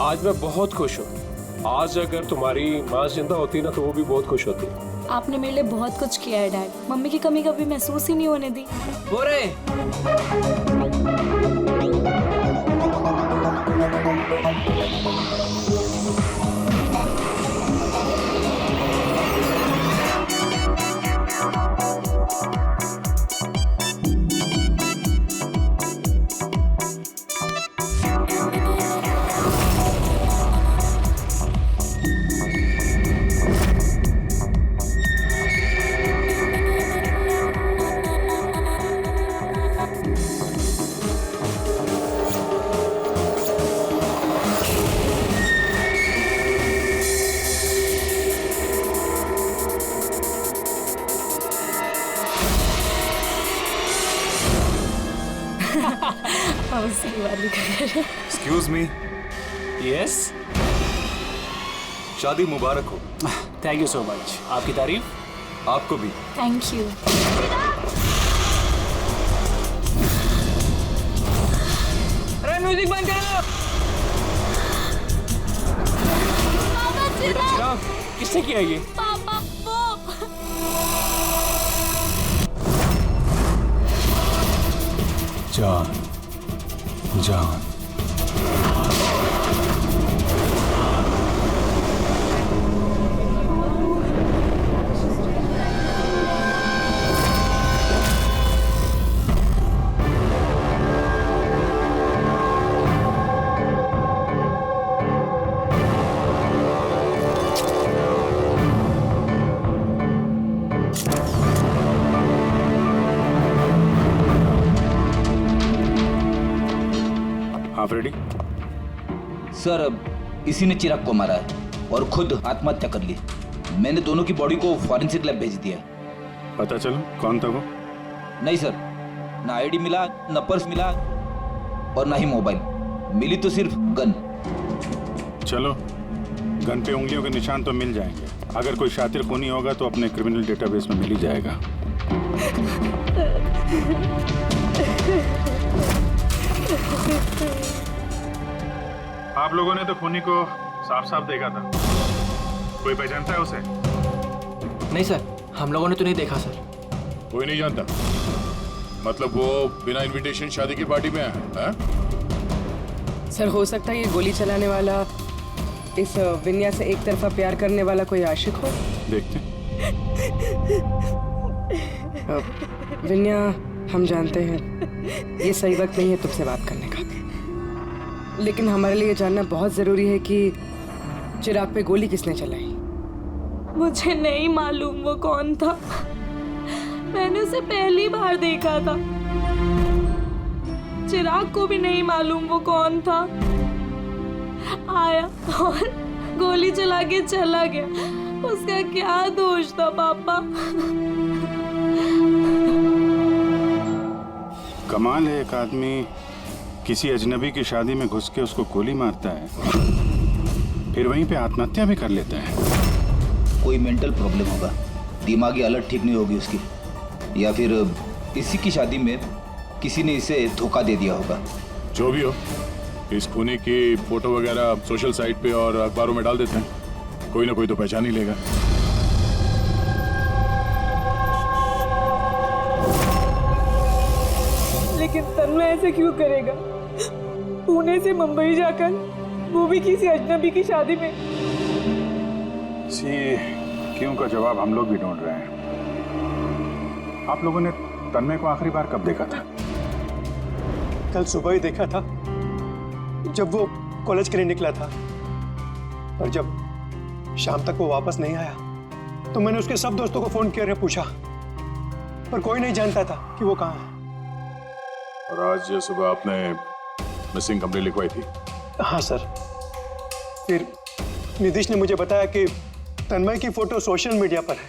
आज मैं बहुत खुश हूँ। आज अगर तुम्हारी माँ जिंदा होती ना तो वो भी बहुत खुश होती। आपने मेरे लिए बहुत कुछ किया है डैड। मम्मी की कमी कभी महसूस ही नहीं होने दी। हो रहे एक्सक्यूज मी। यस, शादी मुबारक हो। Thank you so much. आपकी तारीफ। आपको भी। Thank you. अरे म्यूजिक बंद करो। बेटा चिराग, किसने किया ये? पापा वो जान जान आप रेडी? सर इसी ने चिराग को मारा है और खुद आत्महत्या कर ली। मैंने दोनों की बॉडी को फॉरेंसिक लैब भेज दिया। पता चलो कौन था वो? नहीं सर, ना आईडी मिला, ना पर्स मिला और ना ही मोबाइल मिली, तो सिर्फ गन। चलो, गन पे उंगलियों के निशान तो मिल जाएंगे। अगर कोई शातिर खूनी होगा तो अपने क्रिमिनल डेटाबेस में मिल ही जाएगा। आप लोगों ने तो खूनी को साफ साफ देखा था। कोई पहचानता है उसे? नहीं सर, हम लोगों ने तो नहीं देखा सर। कोई नहीं जानता? मतलब वो बिना इनविटेशन शादी की पार्टी में है? सर हो सकता है ये गोली चलाने वाला इस विन्या से एक तरफा प्यार करने वाला कोई आशिक हो। देखते विन्या, हम जानते हैं ये सही वक्त नहीं है तुमसे बात करने का, लेकिन हमारे लिए जानना बहुत जरूरी है कि चिराग पे गोली किसने चलाई। मुझे नहीं मालूम वो कौन था। मैंने उसे पहली बार देखा था। चिराग को भी नहीं मालूम वो कौन था। आया और गोली चला के चला गया। उसका क्या दोष था पापा? कमाल है, एक आदमी किसी अजनबी की शादी में घुस के उसको गोली मारता है, फिर वहीं पे आत्महत्या भी कर लेता है। कोई मेंटल प्रॉब्लम होगा, दिमागी हालत ठीक नहीं होगी उसकी, या फिर इसी की शादी में किसी ने इसे धोखा दे दिया होगा। जो भी हो, इस खूनी की फोटो वगैरह सोशल साइट पे और अखबारों में डाल देते हैं। कोई ना कोई तो पहचान ही लेगा। लेकिन तन्मय ऐसे क्यों करेगा? पुणे से मुंबई जाकर, वो भी किसी अजनबी की शादी में। इसी क्यों का जवाब हम लोग भी ढूंढ रहे हैं। आप लोगों ने तन्मय को आखिरी बार कब देखा था? कल सुबह ही देखा था, जब वो कॉलेज के लिए निकला था। और जब शाम तक वो वापस नहीं आया तो मैंने उसके सब दोस्तों को फोन किया, पूछा, पर कोई नहीं जानता था कि वो कहाँ है। और आज सुबह आपने मिसिंग कंप्लेंट लिखवाई थी? हाँ सर। फिर निधीश ने मुझे बताया कि तन्मय की फोटो सोशल मीडिया पर है।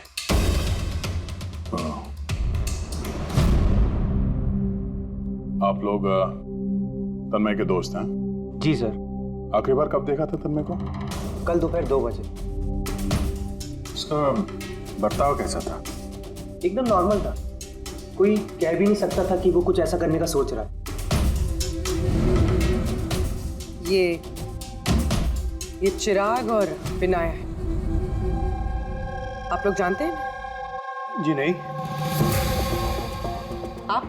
आप लोग तन्मय के दोस्त हैं? जी सर। आखिरी बार कब देखा था तन्मय को? कल दोपहर 2 बजे। उसका बर्ताव कैसा था? एकदम नॉर्मल था, कोई कह भी नहीं सकता था कि वो कुछ ऐसा करने का सोच रहा है। ये ये चिराग और विनाया है। आप लोग जानते हैं? जी नहीं। आप?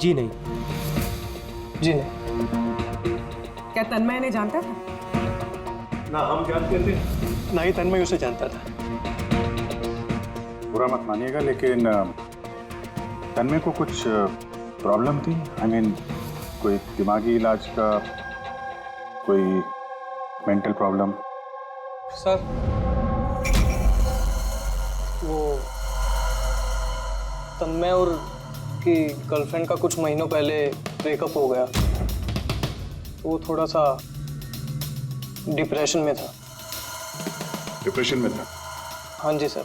जी नहीं। जी नहीं। क्या तन्मय इन्हें जानता था? ना हम जानते थे, ना ही तन्मय उसे जानता था। बुरा मत मानिएगा, लेकिन तन्मय को कुछ प्रॉब्लम थी। आई मीन कोई दिमागी इलाज का, कोई मेंटल प्रॉब्लम। सर वो तन्मय और की गर्लफ्रेंड का कुछ महीनों पहले ब्रेकअप हो गया, तो वो थोड़ा सा डिप्रेशन में था। डिप्रेशन में था? हाँ जी सर,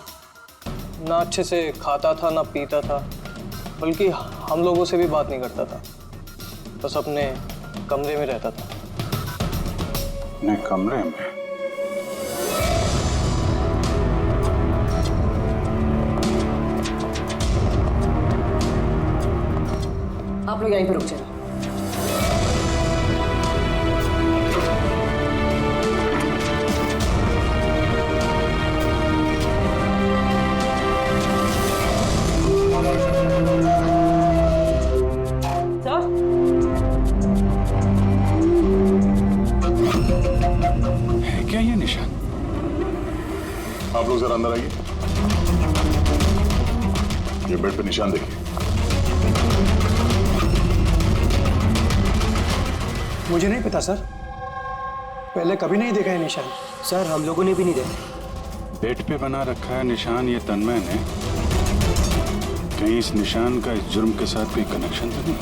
ना अच्छे से खाता था ना पीता था, बल्कि हम लोगों से भी बात नहीं करता था, बस अपने कमरे में रहता था। अपने कमरे में? आप लोग यहीं पर रुक जाओ। है क्या ये निशान? आप लोग जरा अंदर आइए। ये बेड पे निशान देखिए। मुझे नहीं पता सर, पहले कभी नहीं देखा है निशान। सर हम लोगों ने भी नहीं देखा। बेड पे बना रखा है निशान ये तन्मय ने। कहीं इस निशान का इस जुर्म के साथ कोई कनेक्शन तो नहीं?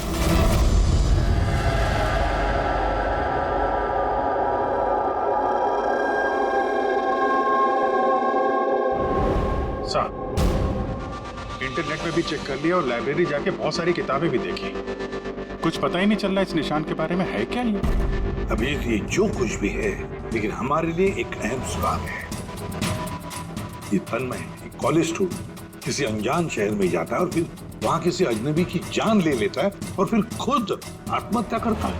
इंटरनेट पे भी चेक कर लिया और लाइब्रेरी जाके बहुत सारी किताबें भी देखी, कुछ पता ही नहीं चल रहा इस निशान के बारे में। है क्या ये? अभी ये जो कुछ भी है, लेकिन हमारे लिए एक अहम सवाल है। ये तन्मय एक कॉलेज स्टूडेंट किसी अनजान शहर में जाता है और फिर वहां किसी अजनबी की जान ले लेता है और फिर खुद आत्महत्या करता है।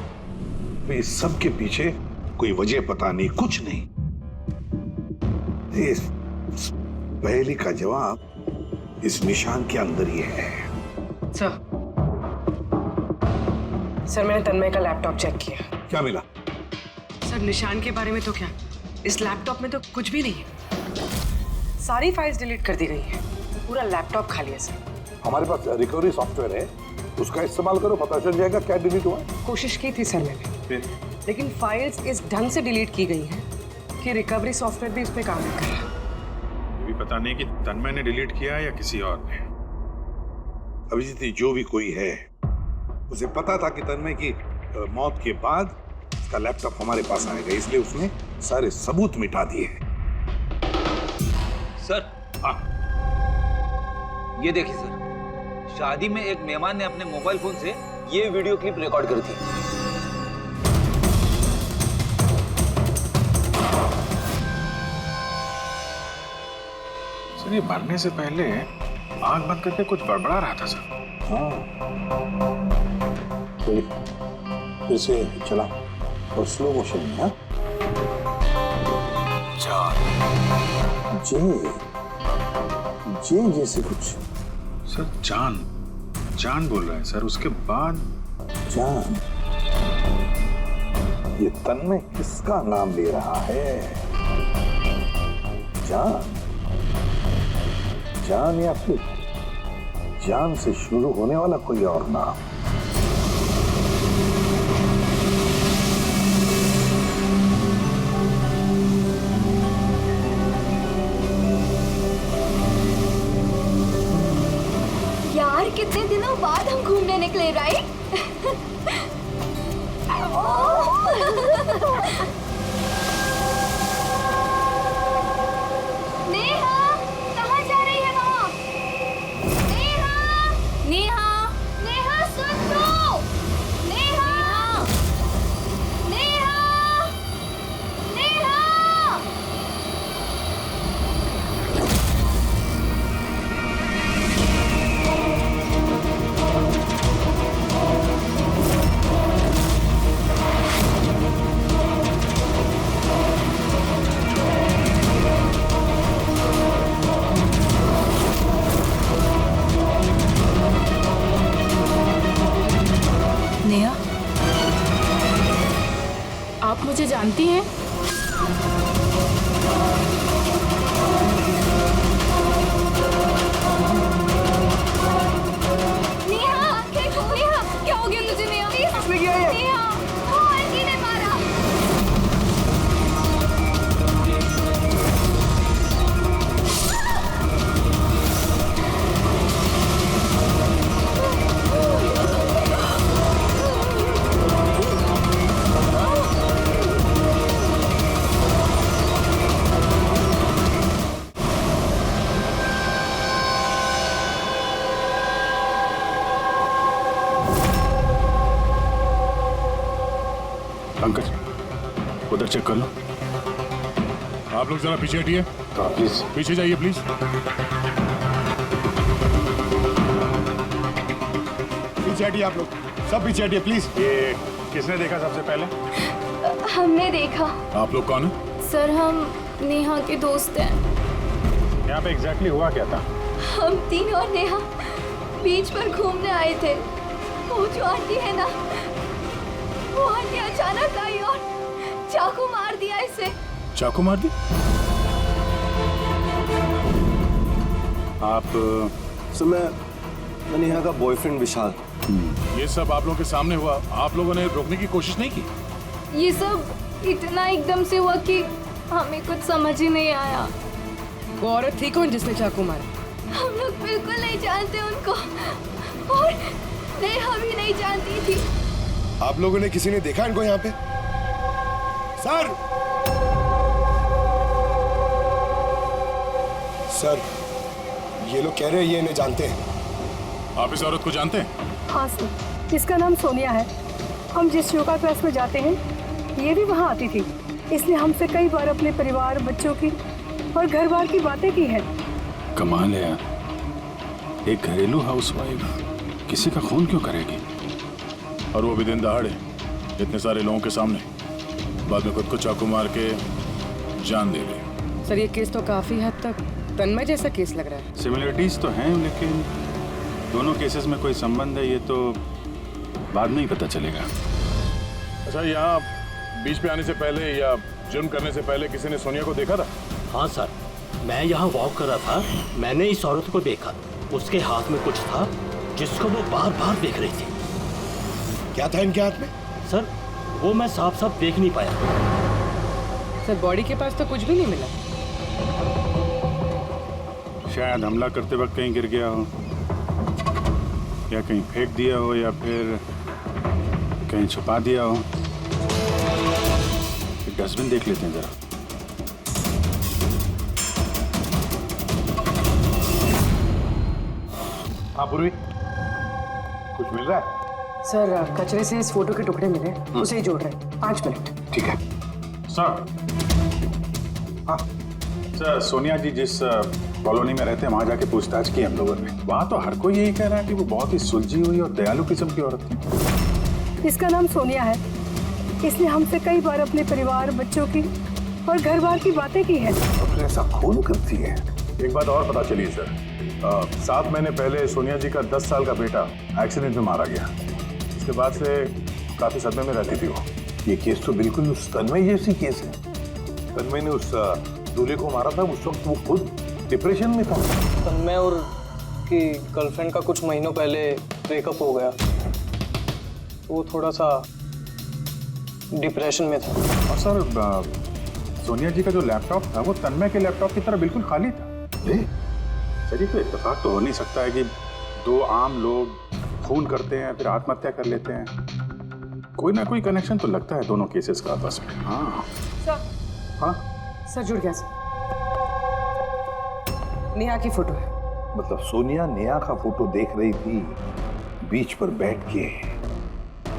तो इस सब के पीछे कोई वजह पता नहीं, कुछ नहीं। इस पहेली का जवाब इस निशान के अंदर ही है। सर मैंने तन्मय का लैपटॉप चेक किया। क्या मिला? सर निशान के बारे में तो क्या, इस लैपटॉप में तो कुछ भी नहीं है। सारी फाइल्स डिलीट कर दी गई हैं, पूरा लैपटॉप खाली है सर। हमारे पास रिकवरी सॉफ्टवेयर है, उसका इस्तेमाल करो, पता चल जाएगा क्या डिलीट हुआ। कोशिश की थी सर मैंने, लेकिन फाइल्स इस ढंग से डिलीट की गई हैं कि रिकवरी सॉफ्टवेयर भी उस पर काम नहीं कर रहा। भी पता नहीं कि तन्मय ने डिलीट किया या किसी और ने। अभिजीत, जो भी कोई है, उसे पता था कि तन्मय की मौत के बाद उसका लैपटॉप हमारे पास आएगा, इसलिए उसने सारे सबूत मिटा दिए। सर हाँ, ये देखिए सर, शादी में एक मेहमान ने अपने मोबाइल फोन से ये वीडियो क्लिप रिकॉर्ड करी थी। सर ये मरने से पहले आंख बंद करके कुछ बड़बड़ा रहा था सर। हाँ, फिर से चला और स्लो मोशन में। हाँ, जे जैसे कुछ। सर जान जान बोल रहा है सर, उसके बाद जान। ये तन्मय किसका नाम ले रहा है? जान, जान या फिर जान से शुरू होने वाला कोई और नाम? यार कितने दिनों बाद हम घूमने निकले, राइट? नेहा, कहाँ जा रही है वहाँ? नेहा, नेहा, नेहा सुन तो! नेहा, नेहा, नेहा! नेहा, नेहा, क्या हो गया तुझे नेहा? किसने किया ये? नेहा, वो आंटी ने मारा। पंकज, उधर चेक कर लो। आप लोग जरा पीछे हटिए। प्लीज पीछे जाइए प्लीज। पीछे हटिए आप लोग, सब पीछे हटिए प्लीज। ये किसने देखा सबसे पहले? हमने देखा। आप लोग कौन है? सर, हम नेहा के दोस्त हैं। यहाँ पे एग्जैक्टली हुआ क्या था? हम तीन और नेहा बीच पर घूमने आए थे। वो जो आंटी है ना, वो आंटी अचानक आई और चाकू मार दिया इसे। चाकू मार दी? आप सर, मैं नेहा का बॉयफ्रेंड विशाल। ये सब आप लोगों के सामने हुआ, आप लोगों ने रोकने की कोशिश नहीं की? ये सब इतना एकदम से हुआ कि हमें कुछ समझ ही नहीं आया। वो औरत थी कौन जिसने चाकू मारा? हम लोग बिल्कुल नहीं जानते उनको, और नेहा भी नहीं जानती थी। आप लोगों ने किसी ने देखा इनको यहाँ पे? सर, सर, ये लोग कह रहे हैं ये इन्हें जानते हैं। आप इस औरत को जानते हैं? हाँ सर, इसका नाम सोनिया है। हम जिस योगा क्लास में जाते हैं ये भी वहाँ आती थी। इसने हमसे कई बार अपने परिवार, बच्चों की और घर बार की बातें की है। कमाल है यार, एक घरेलू हाउसवाइफ किसी का खून क्यों करेगी? और वो भी दिन दहाड़े, इतने सारे लोगों के सामने, बाद में खुद को चाकू मार के जान दे गई। सर, ये केस तो काफी हद तक तन्मय जैसा केस लग रहा है। सिमिलरिटीज तो हैं, लेकिन दोनों केसेस में कोई संबंध है ये तो बाद में ही पता चलेगा। अच्छा, यहाँ बीच पे आने से पहले या जुर्म करने से पहले किसी ने सोनिया को देखा था? हाँ सर, मैं यहाँ वॉक कर रहा था, मैंने इस औरत को देखा। उसके हाथ में कुछ था जिसको वो बार बार देख रही थी। क्या था इनके हाथ में? सर, वो मैं साफ साफ देख नहीं पाया। सर, बॉडी के पास तो कुछ भी नहीं मिला। शायद हमला करते वक्त कहीं गिर गया हो, या कहीं फेंक दिया हो, या फिर कहीं छुपा दिया हो। एक डस्टबिन देख लेते हैं जरा। हाँ पूर्वी, कुछ मिल रहा है? सर, कचरे से इस फोटो के टुकड़े मिले, उसे ही जोड़ रहे हैं। 5 मिनट। ठीक है सर। हाँ सर, सोनिया जी जिस कॉलोनी में रहते हैं वहाँ जाके पूछताछ की हम लोगों ने। वहाँ तो हर कोई यही कह रहा है कि वो बहुत ही सुलझी हुई और दयालु किस्म की औरत थी। इसका नाम सोनिया है। इसने हमसे कई बार अपने परिवार, बच्चों की और घर बार की बातें की है। और फिर ऐसा खून करती है। एक बात और पता चली सर, 7 महीने पहले सोनिया जी का 10 साल का बेटा एक्सीडेंट में मारा गया। उसके बाद से काफी सदमे में रहती थी वो। ये केस तो बिल्कुल उस तन्मय जैसी केस है। तन्मय ने उस दूल्हे को मारा था, उस वक्त वो खुद डिप्रेशन में था। तन्मय और की गर्लफ्रेंड का कुछ महीनों पहले ब्रेकअप हो गया, वो थोड़ा सा डिप्रेशन में था। और सर, सोनिया जी का जो लैपटॉप था वो तन्मय के लैपटॉप की तरह बिल्कुल खाली था। सर, ये तो इत्तेफाक तो हो नहीं सकता है कि 2 आम लोग खून करते हैं फिर आत्महत्या कर लेते हैं। कोई ना कोई कनेक्शन तो लगता है दोनों केसेस का आपस में। हाँ सर, हाँ सर जुड़ गया सर। नेहा की फोटो है। मतलब सोनिया नेहा का फोटो देख रही थी बीच पर बैठ के।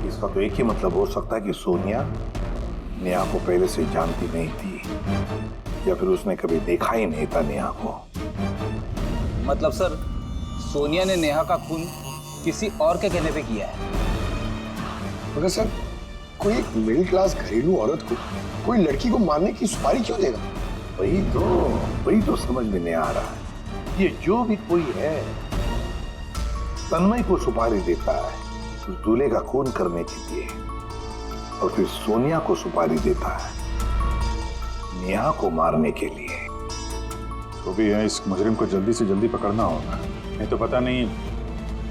इसका तो एक ही मतलब हो सकता है कि सोनिया नेहा को पहले से जानती नहीं थी, या फिर उसने कभी देखा ही नहीं था नेहा को। मतलब सर, सोनिया ने नेहा का खून किसी और के कहने पे किया है। मगर सर, कोई एक मिडिल क्लास घरेलू औरत को कोई लड़की को मारने की सुपारी क्यों देगा? वही तो समझ में नहीं आ रहा है। ये जो भी कोई है तन्मय को सुपारी देता है उस दूल्हे का खून करने के लिए, और फिर सोनिया को सुपारी देता है नेहा को मारने के लिए। तो भी है, इस मुजरिम को जल्दी से जल्दी पकड़ना होगा, नहीं तो पता नहीं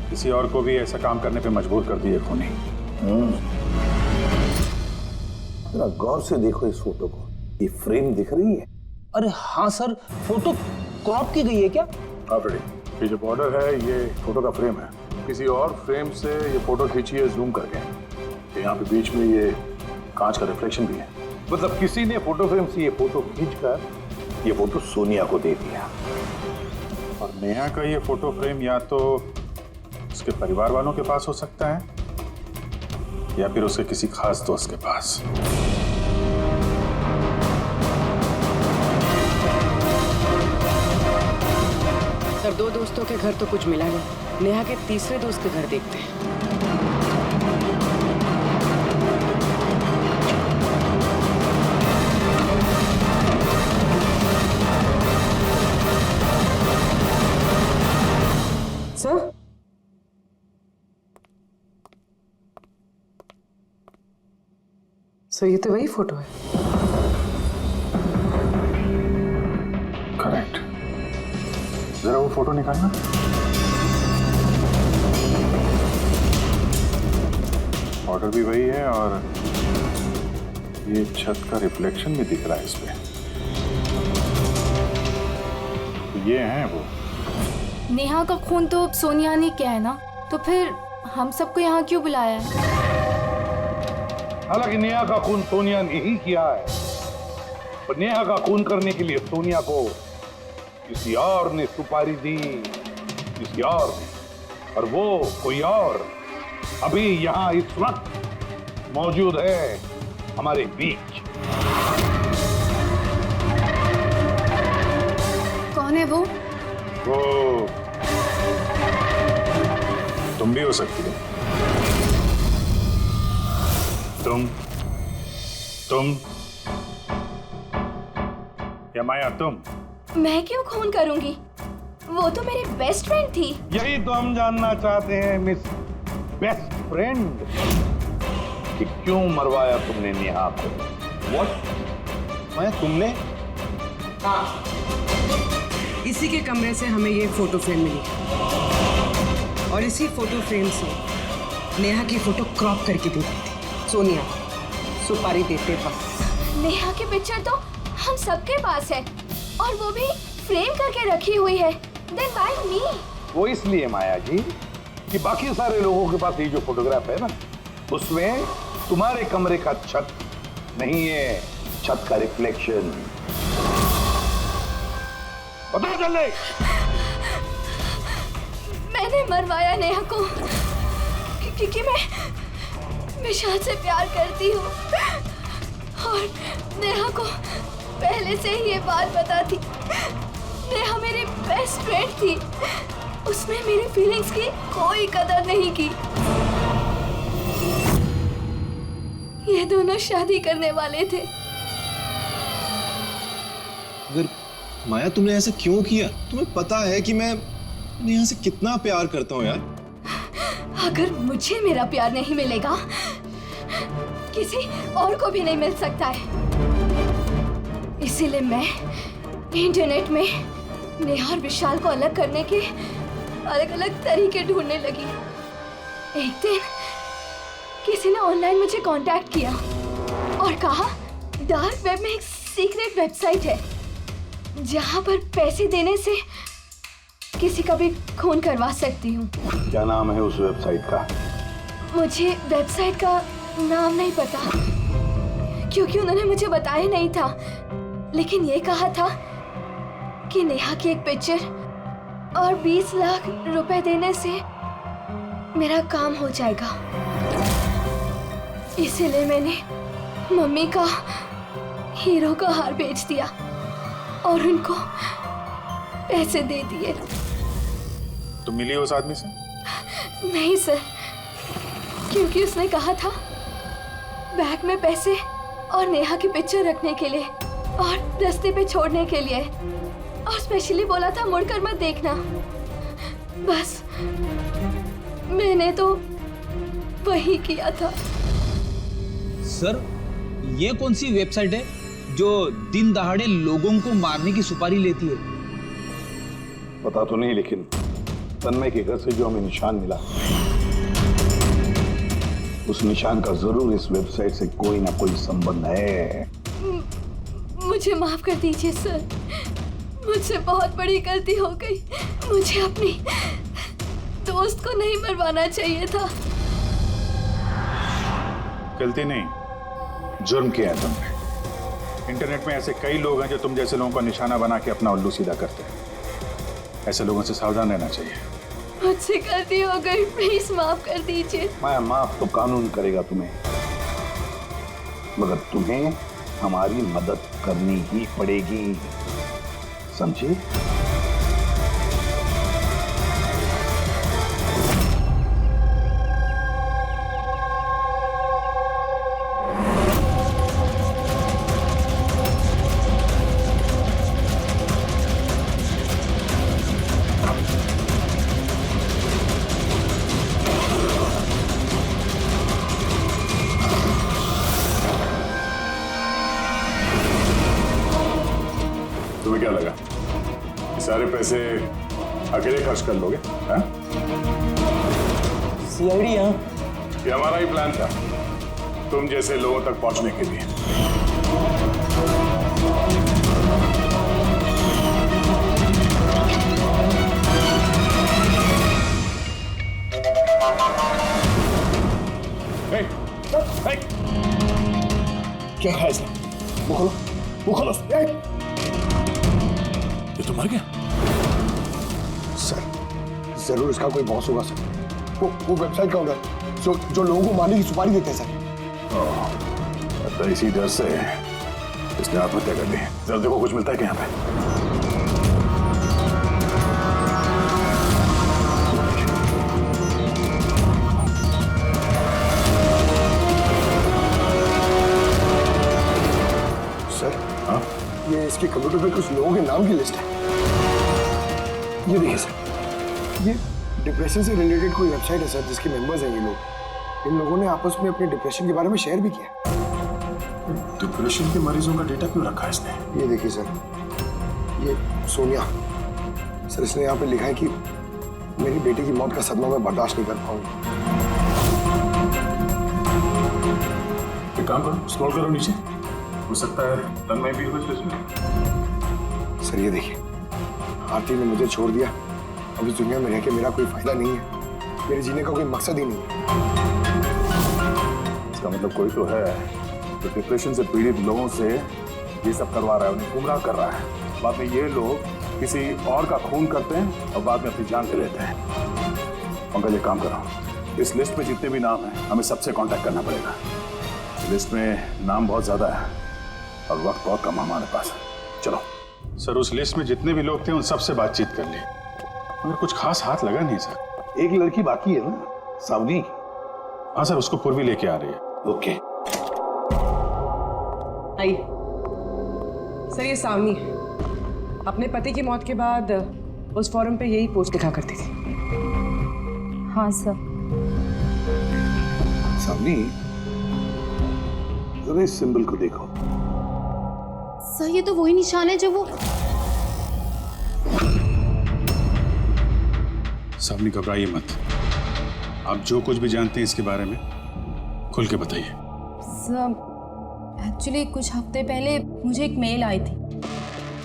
किसी और को भी ऐसा काम करने पे मजबूर कर दिए खूनी। जरा गौर से देखो इस फोटो को, ये फ्रेम दिख रही है? अरे हाँ सर, फोटो क्रॉप की गई है क्या? हाँ फ्रेडी, ये जो बॉर्डर है ये फोटो का फ्रेम है, किसी और फ्रेम से ये फोटो खींची है जूम करके। यहाँ पे बीच में ये कांच का रिफ्लेक्शन भी है। मतलब किसी ने फोटो फ्रेम से ये फोटो खींचकर ये फोटो सोनिया को दे दिया। और नेहा का ये फोटो फ्रेम या तो उसके परिवार वालों के पास हो सकता है या फिर उसके किसी खास दोस्त के पास। सर, 2 दोस्तों के घर तो कुछ मिला नहीं, नेहा के तीसरे दोस्त के घर देखते हैं। सर, ये तो वही फोटो है। करेक्ट, जरा वो फोटो निकालना। ऑर्डर भी वही है और ये छत का रिफ्लेक्शन भी दिख रहा है इसमें। तो ये है वो। नेहा का खून तो सोनिया ने किया है ना, तो फिर हम सबको यहाँ क्यों बुलाया है? हालांकि नेहा का खून सोनिया ने ही किया है, पर नेहा का खून करने के लिए सोनिया को किसी और ने सुपारी दी, किसी और ने, और वो कोई और अभी यहाँ इस वक्त मौजूद है हमारे बीच। कौन है वो? वो तुम भी हो सकती हो। तुम या माया तुम? मैं क्यों खून करूंगी? वो तो मेरी बेस्ट फ्रेंड थी। यही तो हम जानना चाहते हैं मिस बेस्ट फ्रेंड, कि क्यों मरवाया तुमने नेहा को? व्हाट? मैं तुमने? हाँ, इसी के कमरे से हमें ये फोटो फ्रेम मिली और इसी फोटो फ्रेम से नेहा की फोटो क्रॉप करके दी गई थी सोनिया, सुपारी देते वक्त। नेहा की पिक्चर तो हम सबके पास है और वो भी फ्रेम करके रखी हुई है। Then why me? वो इसलिए माया जी कि बाकी सारे लोगों के पास ये जो फोटोग्राफ है ना, उसमें तुम्हारे कमरे का छत नहीं है, छत का रिफ्लेक्शन। पता चले। मैंने मरवाया नेहा को क्योंकि मैं शाद से प्यार करती हूँ और नेहा को पहले से ही ये बात पता थी। नेहा मेरी बेस्ट फ्रेंड थी, उसने मेरी फीलिंग्स की कोई कदर नहीं की। ये दोनों शादी करने वाले थे। अगर माया तुमने ऐसा क्यों किया? तुम्हें पता है कि मैं नेहा से कितना प्यार करता हूँ यार। अगर मुझे मेरा प्यार नहीं मिलेगा, किसी और को भी नहीं मिल सकता है। इसीलिए मैं इंटरनेट में नेहा और विशाल को अलग करने के अलग अलग तरीके ढूंढने लगी। एक दिन किसी ने ऑनलाइन मुझे कांटेक्ट किया और कहा डार्क वेब में एक सीक्रेट वेबसाइट है जहां पर पैसे देने से किसी का भी खून करवा सकती हूँ। क्या नाम है उस वेबसाइट का? मुझे वेबसाइट का नाम नहीं पता क्योंकि उन्होंने मुझे बताया नहीं था, लेकिन ये कहा था कि नेहा की एक पिक्चर और 20 लाख रुपए देने से मेरा काम हो जाएगा। इसीलिए मैंने मम्मी का हीरो का हार बेच दिया और उनको पैसे दे दिए। तुम मिली उस आदमी से? नहीं सर, क्योंकि उसने कहा था बैग में पैसे और नेहा की पिक्चर रखने के लिए और रास्ते पे छोड़ने के लिए, और स्पेशली बोला था मुड़कर मत देखना। बस मैंने तो वही किया था। सर, ये कौन सी वेबसाइट है जो दिन दहाड़े लोगों को मारने की सुपारी लेती है? पता तो नहीं, लेकिन तन्मय के घर से जो हमें निशान मिला, उस निशान का जरूर इस वेबसाइट से कोई ना कोई संबंध है। मुझे माफ कर दीजिए सर, मुझसे बहुत बड़ी गलती हो गई। मुझे अपनी दोस्त को नहीं मरवाना चाहिए था। गलती नहीं, जुर्म किया है तुमने। इंटरनेट में ऐसे कई लोग हैं जो तुम जैसे लोगों का निशाना बना के अपना उल्लू सीधा करते हैं। ऐसे लोगों से सावधान रहना चाहिए। मुझसे गलती हो गई, प्लीज माफ कर दीजिए। मैं माफ तो कानून करेगा तुम्हें, मगर तुम्हें हमारी मदद करनी ही पड़ेगी, समझे? तुम्हें क्या लगा सारे पैसे अकेले खर्च कर लोगे? सीआईडी यहाँ? ये हमारा ही प्लान था, तुम जैसे लोगों तक पहुंचने के लिए। क्या है इसमें? वो खोलो, वो खोलो। ये तो मर गया। सर, जरूर इसका कोई बॉस होगा सर। वो वेबसाइट का ओनर जो लोगों को मारने की सुपारी देते हैं सर। तो इसी डर से इसने आत्महत्या कर ली। जरा देखो कुछ मिलता है क्या यहाँ पे? ये इसके कंप्यूटर पे कुछ लोगों के नाम की लिस्ट है। ये देखिए सर, ये डिप्रेशन से रिलेटेड कोई वेबसाइट है सर, जिसके मेंबर्स हैं ये लोग। इन लोगों ने आपस में अपने डिप्रेशन के बारे में शेयर भी किया। डिप्रेशन के मरीजों का डेटा क्यों रखा है इसने? ये देखिए सर, ये सोनिया सर, इसने यहाँ पे लिखा है कि मेरी बेटी की मौत का सदमा मैं बर्दाश्त नहीं कर पाऊंगी। एक काम करो, स्क्रॉल करो नीचे, हो सकता है तन्मय भी हो इसमें। सर ये देखिए, आरती ने मुझे छोड़ दिया। अब इस दुनिया में रह के मेरा कोई फायदा नहीं है, मेरे जीने का कोई मकसद ही नहीं है। इसका मतलब कोई तो है जो डिप्रेशन से पीड़ित लोगों से ये सब करवा रहा है, उन्हें गुमराह कर रहा है। बाद में ये लोग किसी और का खून करते हैं और बाद में अपनी जान ले लेते हैं। पंकज एक काम करो, इस लिस्ट में जितने भी नाम हैं हमें सबसे कांटेक्ट करना पड़ेगा। लिस्ट में नाम बहुत ज्यादा है और वक्त बहुत कम हमारे पास। चलो सर, उस लिस्ट में जितने भी लोग थे उन सबसे बातचीत कर ली, मगर कुछ खास हाथ लगा नहीं सर। एक लड़की बाकी है ना, सावनी? हाँ सर, उसको पूर्वी लेके आ रही है। ओके। आई सर, ये सावनी है। अपने पति की मौत के बाद उस फोरम पे यही पोस्ट लिखा करती थी। हाँ सर। सावनी, जरा इस सिंबल को देखो। सर, ये तो वही निशान है जो वो। सावनी, घबराइए मत। आप जो कुछ भी जानते हैं इसके बारे में खुल के बताइए। सर, एक्चुअली कुछ हफ्ते पहले मुझे एक मेल आई थी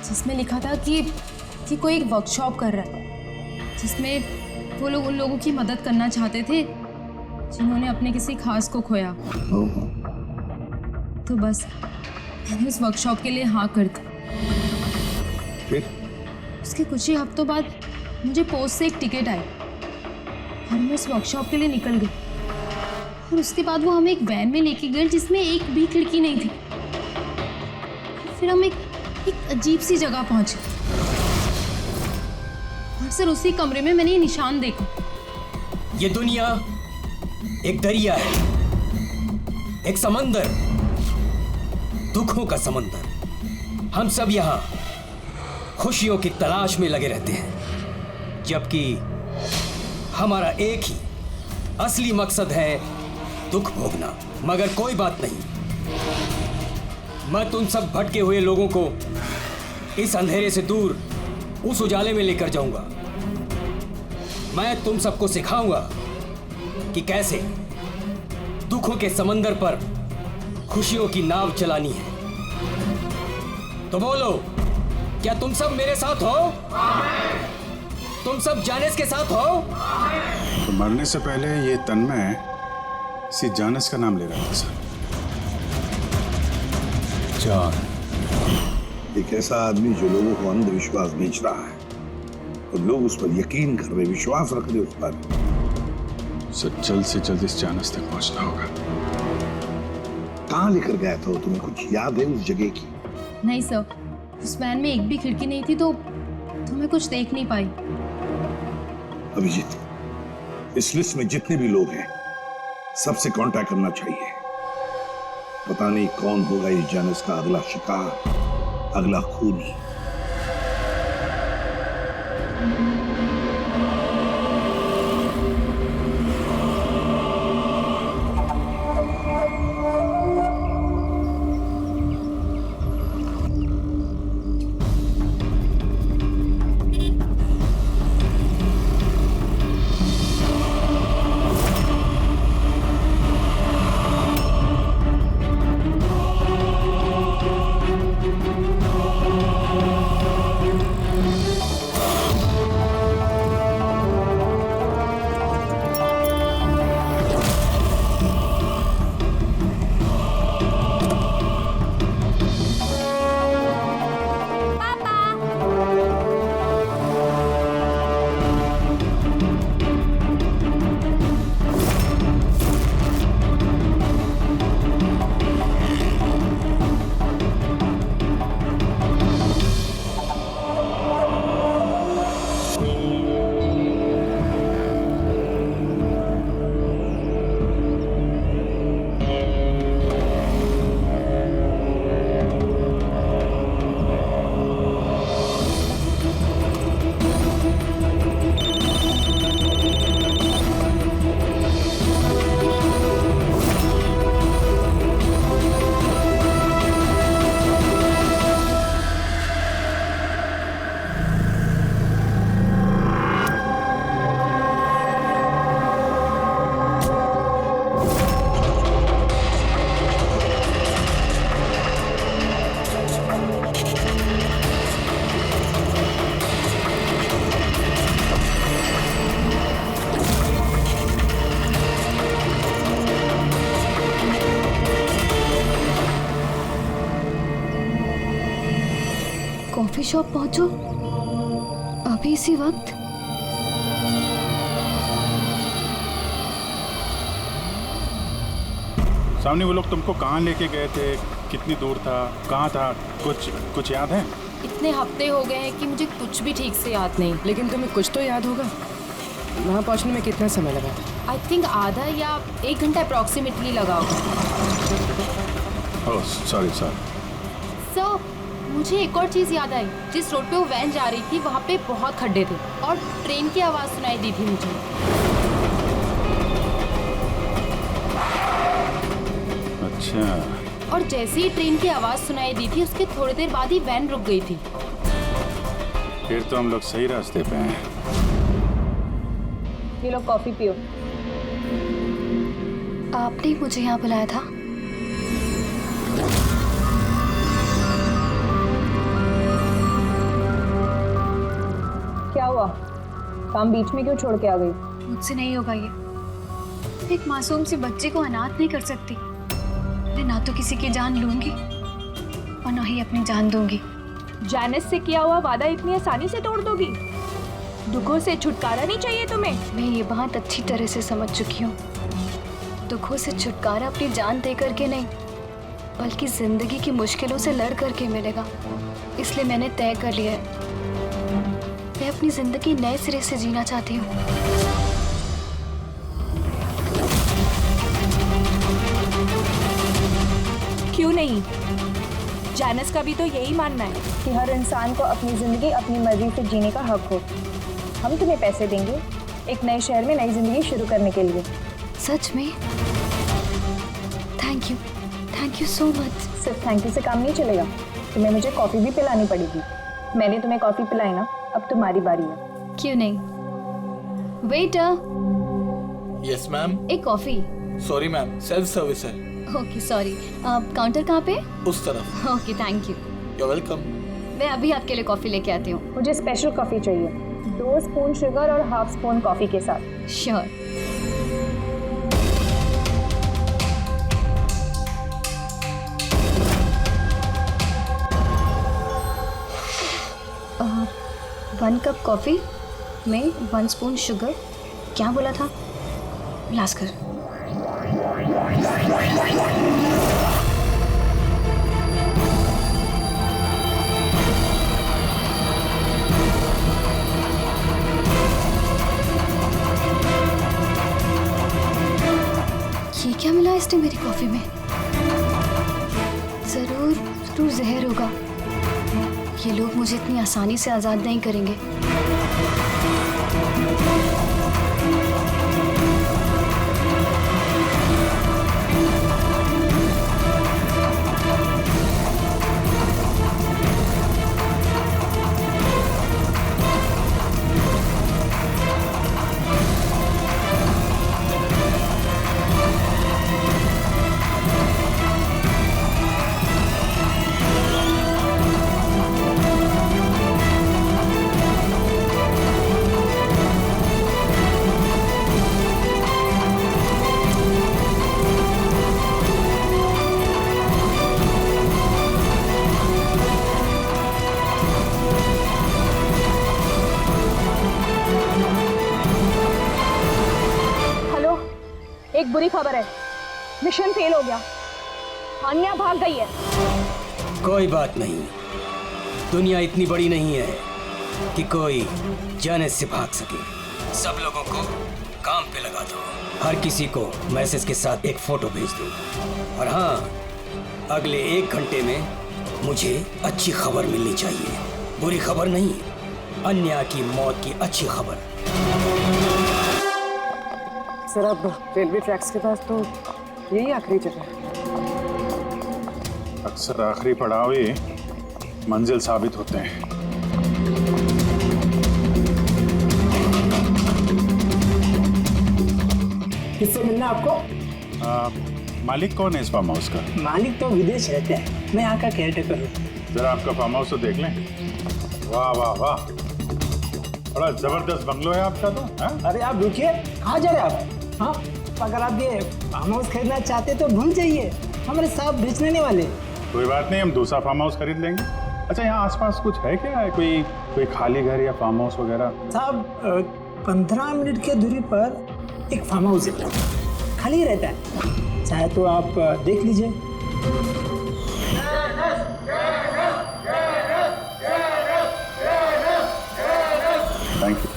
जिसमें लिखा था कि कोई एक वर्कशॉप कर रहा है जिसमें वो लोग उन लोगों की मदद करना चाहते थे जिन्होंने अपने किसी खास को खोया। तो बस मैंने उस वर्कशॉप के लिए हाँ कर दी। फिर उसके कुछ ही हफ्तों बाद मुझे पोस्ट से एक टिकट आई और मैं उस वर्कशॉप के लिए निकल गई। और उसके बाद वो हमें एक वैन में लेके गए जिसमें एक भी खिड़की नहीं थी। फिर हम एक अजीब सी जगह पहुंचे और सर उसी कमरे में मैंने ये निशान देखा। ये दुनिया एक दरिया है, एक समंदर, दुखों का समंदर। हम सब यहाँ खुशियों की तलाश में लगे रहते हैं, जबकि हमारा एक ही असली मकसद है दुख भोगना। मगर कोई बात नहीं, मैं तुम सब भटके हुए लोगों को इस अंधेरे से दूर उस उजाले में लेकर जाऊंगा। मैं तुम सबको सिखाऊंगा कि कैसे दुखों के समंदर पर खुशियों की नाव चलानी है। तो बोलो, क्या तुम सब मेरे साथ हो? तुम सब जानिस के साथ हो? तो मरने से पहले ये तन्मय इसी जानिस का नाम ले रहा था सर। जान, एक ऐसा आदमी जो लोगों को अंधविश्वास बेच रहा है और लोग उस पर यकीन कर रहे, विश्वास रख रहे उस पर। सर जल्द से जल्द इस जानिस तक पहुंचना होगा। कहाँ लेकर गया था वो? तुम्हें कुछ याद है उस जगह की? नहीं सर, उस वैन में एक भी खिड़की नहीं थी तो मैं कुछ देख नहीं पाई। अभिजीत, इस लिस्ट में जितने भी लोग हैं सबसे कांटेक्ट करना चाहिए। पता नहीं कौन होगा इस जानिस का अगला शिकार, अगला खूनी। कॉफी शॉप पहुंचो अभी इसी वक्त? सामने वो लोग तुमको कहाँ लेके गए थे, कितनी दूर था, कहाँ था, कुछ याद है? इतने हफ्ते हो गए हैं कि मुझे कुछ भी ठीक से याद नहीं। लेकिन तुम्हें कुछ तो याद होगा। वहाँ पहुँचने में कितना समय लगा था? आई थिंक आधा या 1 घंटा अप्रॉक्सीमेटली लगा होगा। Oh sorry. सर, मुझे एक और चीज़ याद आई। जिस रोड पे वो वैन जा रही थी वहाँ पे बहुत खड्डे थे और ट्रेन की आवाज़ सुनाई दी थी मुझे। अच्छा। और जैसे ही ट्रेन की आवाज़ सुनाई दी थी उसके थोड़ी देर बाद ही वैन रुक गई थी। फिर तो हम लोग सही रास्ते पे हैं। ये लो कॉफ़ी पियो। आपने मुझे यहाँ बुलाया था? क्या हुआ? काम बीच में क्यों छोड़ के आ गई? मुझसे नहीं होगा ये। एक मासूम सी बच्ची को अनाथ नहीं कर सकती। मैं ना तो किसी की जान लूंगी और ना ही अपनी जान दूंगी। जानिस से किया हुआ वादा इतनी आसानी से तोड़ दोगी? दुखों से छुटकारा नहीं चाहिए तुम्हें? मैं ये बात अच्छी तरह से समझ चुकी हूँ। दुखों से छुटकारा अपनी जान दे करके नहीं, बल्कि जिंदगी की मुश्किलों से लड़ करके मिलेगा। इसलिए मैंने तय कर लिया है, मैं अपनी जिंदगी नए सिरे से जीना चाहती हूँ। क्यों नहीं? जानिस का भी तो यही मानना है कि हर इंसान को अपनी जिंदगी अपनी मर्जी से जीने का हक हो। हम तुम्हें पैसे देंगे एक नए शहर में नई जिंदगी शुरू करने के लिए। सच में? Thank thank you so much. सिर्फ थैंक यू से काम नहीं चलेगा, तुम्हें मुझे कॉफ़ी भी पिलानी पड़ेगी। मैंने तुम्हें कॉफ़ी पिलाई ना, अब तुम्हारी बारी है। क्यों नहीं? Waiter, yes ma'am. एक coffee. Sorry ma'am, self service है। ओके सॉरी, काउंटर कहाँ पे? उस तरफ। Okay thank you. You're welcome. मैं अभी आपके लिए कॉफी लेके आती हूँ। मुझे स्पेशल कॉफ़ी चाहिए, 2 स्पून शुगर और हाफ स्पून कॉफ़ी के साथ। श्योर। वन कप कॉफ़ी में 1 स्पून शुगर। क्या बोला था? लास्कर। ये क्या मिला इसने मेरी कॉफी में? जरूर जहर होगा। ये लोग मुझे इतनी आसानी से आजाद नहीं करेंगे। एक बुरी खबर है, मिशन फेल हो गया। अन्या भाग गई है। कोई बात नहीं, दुनिया इतनी बड़ी नहीं है कि कोई जाने से भाग सके। सब लोगों को काम पे लगा दो। हर किसी को मैसेज के साथ एक फोटो भेज दो। और हाँ, अगले 1 घंटे में मुझे अच्छी खबर मिलनी चाहिए। बुरी खबर नहीं, अन्या की मौत की अच्छी खबर। सर अब रेलवे ट्रैक्स के पास तो यही आखिरी जगह है। अक्सर आखिरी पड़ाव ही मंजिल साबित होते हैं। किससे मिलना आपको? मालिक कौन है इस फार्म हाउस का? मालिक तो विदेश रहते हैं, मैं यहाँ का केयरटेकर हूँ। जरा आपका फार्म हाउस तो देख लें। वाह वाह वाह, बड़ा जबरदस्त बंगलो है आपका तो। हाँ? अरे आप रुकिए, कहाँ जा रहे हैं आप? हाँ, अगर आप ये फार्म हाउस खरीदना चाहते तो भूल जाइए, हमारे साहब बेचने वाले। कोई बात नहीं, हम दूसरा फार्म हाउस खरीद लेंगे। अच्छा, यहाँ आसपास कुछ है क्या? कोई खाली घर या फार्म हाउस वगैरह? साहब 15 मिनट की दूरी पर एक फार्म हाउस है, खाली रहता है, चाहे तो आप देख लीजिए। Thank you.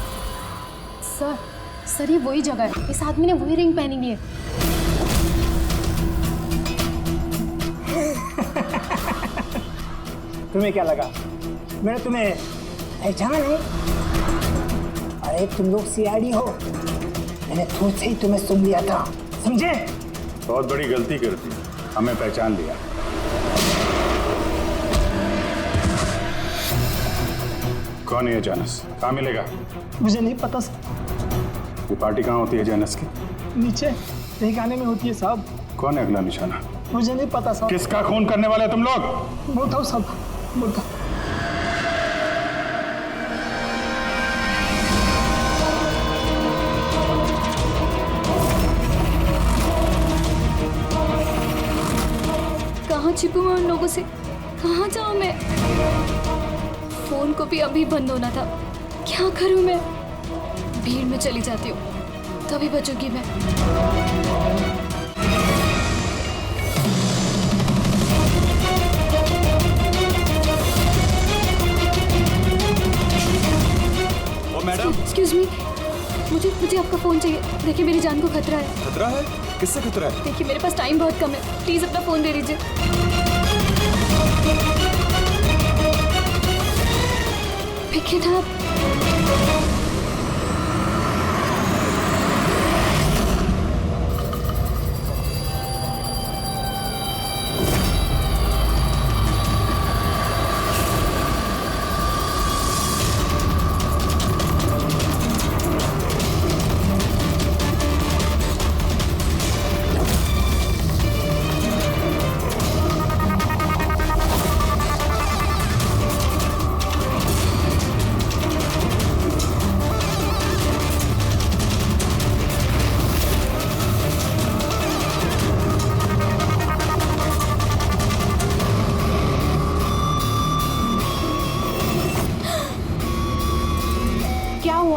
सर ये वही जगह है। इस आदमी ने वही रिंग पहनी हुई है। तुम्हें क्या लगा मैंने तुम्हें पहचाना नहीं? अरे तुम लोग सीआईडी हो, मैंने खुद से ही तुम्हें सुन लिया था, समझे? बहुत बड़ी गलती कर दी, हमें पहचान लिया। कौन है ये जानस? कहाँ मिलेगा? मुझे नहीं पता सर। ये पार्टी कहाँ होती है जानस की? नीचे तहखाने में होती है साहब। कौन है अगला निशाना? मुझे नहीं पता साहब। किसका खून करने वाले तुम लोग? बोलता हूँ साहब, बोलता। कहाँ छिपूं मैं उन लोगों से? कहाँ जाऊँ मैं? फोन को भी अभी बंद होना था। क्या करूँ मैं? भीड़ में चली जाती हूँ, तभी बचूंगी मैं। ओ मैडम, एक्सक्यूज मी, मुझे आपका फोन चाहिए। देखिए मेरी जान को खतरा है। खतरा है? किससे खतरा है? देखिए मेरे पास टाइम बहुत कम है, प्लीज अपना फोन दे दीजिए। Pick it up.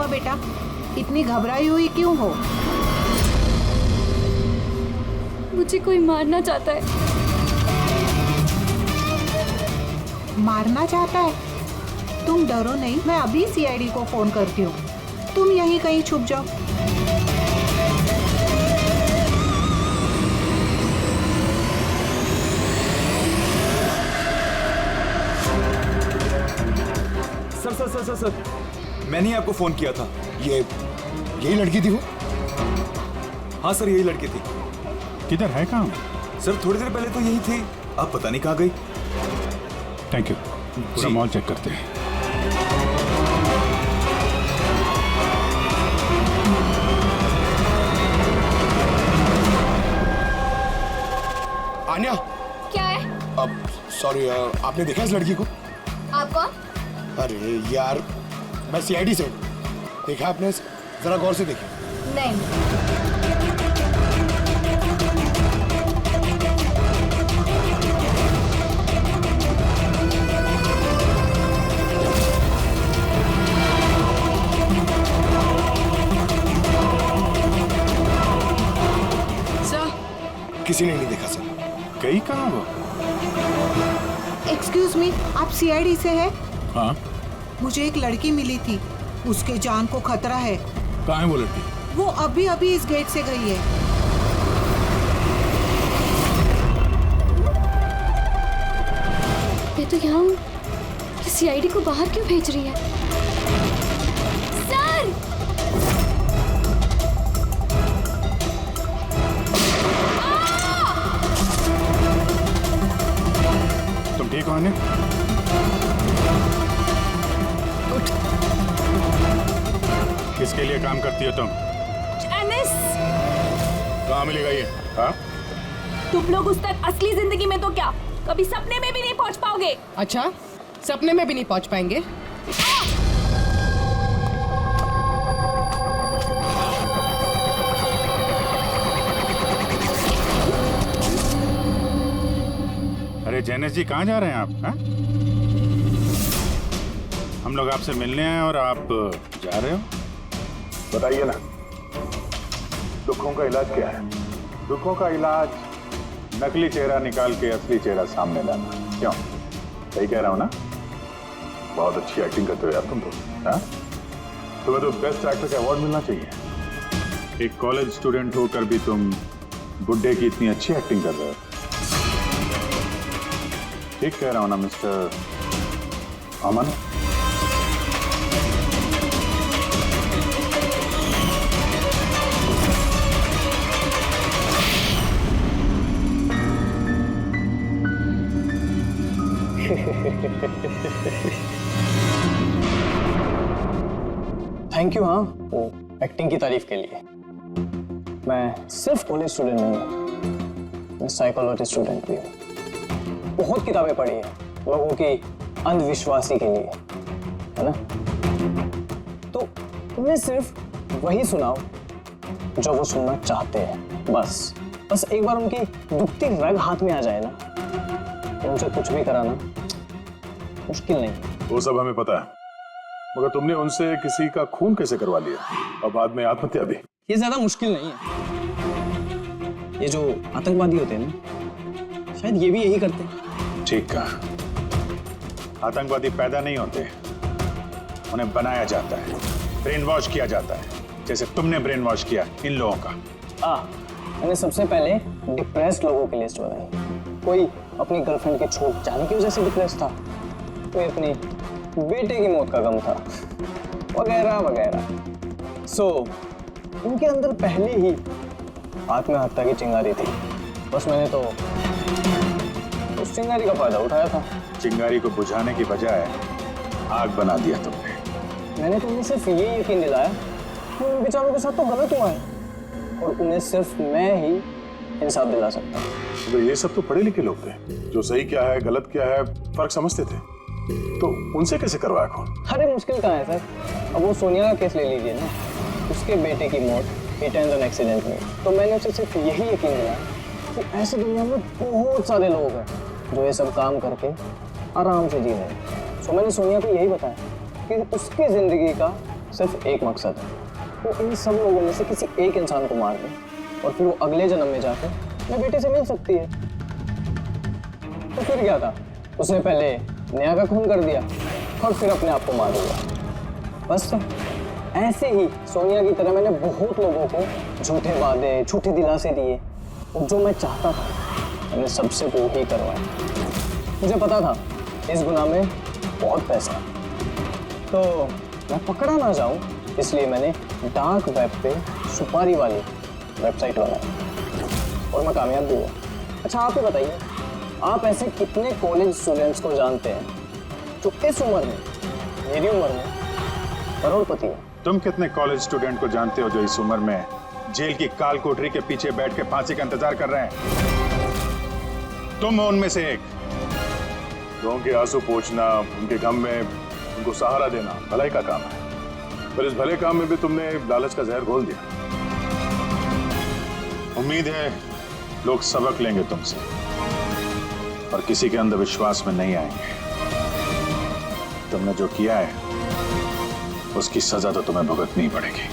हुआ बेटा? इतनी घबराई हुई क्यों हो? मुझे कोई मारना चाहता है। मारना चाहता है? तुम डरो नहीं, मैं अभी सीआईडी को फोन करती हूँ। तुम यहीं कहीं छुप जाओ। सर, मैंने ही आपको फोन किया था। यही लड़की थी वो? हाँ सर, यही लड़की थी। किधर है काम? सर थोड़ी देर पहले तो यही थी, अब पता नहीं कहाँ गई। Thank you. पूरा मॉल चेक करते हैं। आन्या, क्या है? अब सॉरी, आपने देखा इस लड़की को? आप कौन? अरे यार, मैं सीआईडी से हूँ। देखा आपने? जरा गौर से देखिए। नहीं। सर, किसी ने नहीं देखा सर। गई कहाँ वो? एक्सक्यूज मी, आप सीआईडी से है? हाँ। मुझे एक लड़की मिली थी, उसके जान को खतरा है। कहाँ है वो लड़की? वो अभी अभी इस गेट से गई है। मैं तो यहाँ हूँ, सीआईडी को बाहर क्यों भेज रही है? सर! तुम ठीक हो आन्या? किसके लिए काम करती हो तुम? जैनिस! कहाँ मिलेगा ये? हाँ? तुम लोग उस तक असली जिंदगी में तो क्या, कभी सपने में भी नहीं पहुंच पाओगे। अच्छा, सपने में भी नहीं पहुंच पाएंगे? अरे जैनिस जी, कहाँ जा रहे हैं आप? हाँ? हम लोग आपसे मिलने आए और आप जा रहे हो? बताइए ना, दुखों का इलाज क्या है? दुखों का इलाज नकली चेहरा निकाल के असली चेहरा सामने लाना। क्यों? सही कह रहा हूँ ना? बहुत अच्छी एक्टिंग करते हो यार तुम तो। हाँ? तुम्हें तो बेस्ट एक्टर का अवार्ड मिलना चाहिए। एक कॉलेज स्टूडेंट होकर भी तुम बुड्ढे की इतनी अच्छी एक्टिंग कर रहे हो। ठीक कह रहा हूँ ना मिस्टर अमन? Thank you. हाँ, वो एक्टिंग की तारीफ के लिए। मैं सिर्फ कॉलेज स्टूडेंट नहीं हूँ, मैं साइकोलॉजी स्टूडेंट भी हूँ। बहुत किताबें पढ़ी है लोगों की अंधविश्वासी के लिए, है ना? तो उन्हें सिर्फ वही सुनाओ जो वो सुनना चाहते हैं। बस एक बार उनकी दुखती रग हाथ में आ जाए ना, तो उनसे कुछ भी कराना मुश्किल नहीं। वो सब हमें पता है, मगर तुमने उनसे किसी का खून कैसे करवा लिया और बाद में आत्महत्या भी? ये ज्यादा मुश्किल नहीं है। ये जो आतंकवादी होते हैं ना, शायद ये भी यही करते हैं। ठीक कहा। आतंकवादी पैदा नहीं होते, उन्हें बनाया जाता है, ब्रेन वॉश किया जाता है, जैसे तुमने ब्रेन वॉश किया इन लोगों का। मैंने सबसे पहले डिप्रेस्ड लोगों की लिस्ट बनाई। कोई अपनी गर्लफ्रेंड के छूट जाने की वजह से डिप्रेस था, कोई अपने बेटे की मौत का गम था, वगैरह वगैरह। सो उनके अंदर पहले ही आत्महत्या की चिंगारी थी। बस मैंने तो उस चिंगारी का फायदा उठाया था। चिंगारी को बुझाने की बजाय आग बना दिया तुमने। मैंने तो उन्हें सिर्फ ये यकीन दिलाया कि उन बेचारों के साथ तो गलत हुआ है और उन्हें सिर्फ मैं ही इंसाफ दिला सकता हूँ। तो ये सब तो पढ़े लिखे लोग थे, जो सही क्या है गलत क्या है फर्क समझते थे, तो उनसे कैसे करवाया खून? अरे मुश्किल कहाँ है सर? अब वो सोनिया का केस ले लीजिए ना, उसके बेटे की मौत हिट एंड रन एक्सीडेंट में। तो मैंने उसे सिर्फ यही यकीन दिलाया कि ऐसे दुनिया में बहुत सारे लोग हैं जो ये सब काम करके आराम से जी रहे हैं। सो मैंने सोनिया को यही बताया कि उसकी जिंदगी का सिर्फ एक मकसद है, वो इन सब लोगों में से किसी एक इंसान को मार दे और फिर वो अगले जन्म में जाकर मेरे बेटे से मिल सकती है। तो फिर क्या था, उसने पहले नेहा का खून कर दिया और फिर अपने आप को मार दिया। बस तो ऐसे ही सोनिया की तरह मैंने बहुत लोगों को झूठे वादे, झूठे दिलासे दिए और जो मैं चाहता था मैंने सबसे वो ही करवाया। मुझे पता था इस गुनाह में बहुत पैसा है, तो मैं पकड़ा ना जाऊं इसलिए मैंने डार्क वेब पे सुपारी वाली वेबसाइट बनाई और मैं कामयाब भी हुआ। अच्छा आप ही बताइए, आप ऐसे कितने कॉलेज स्टूडेंट्स को जानते हैं जो इस उम्र में, मेरी उम्र में, करोड़पति है? तुम कितने कॉलेज स्टूडेंट को जानते हो जो इस उम्र में जेल की काल कोठरी के पीछे बैठ के फांसी का इंतजार कर रहे हैं? तुम हो उनमें से एक। लोगों के आंसू पोंछना, उनके गम में उनको सहारा देना भलाई का काम है, पर इस भले काम में भी तुमने लालच का जहर घोल दिया। उम्मीद है लोग सबक लेंगे तुमसे और किसी के अंधविश्वास में नहीं आएंगे। तुमने जो किया है उसकी सजा तो तुम्हें भुगतनी ही पड़ेगी।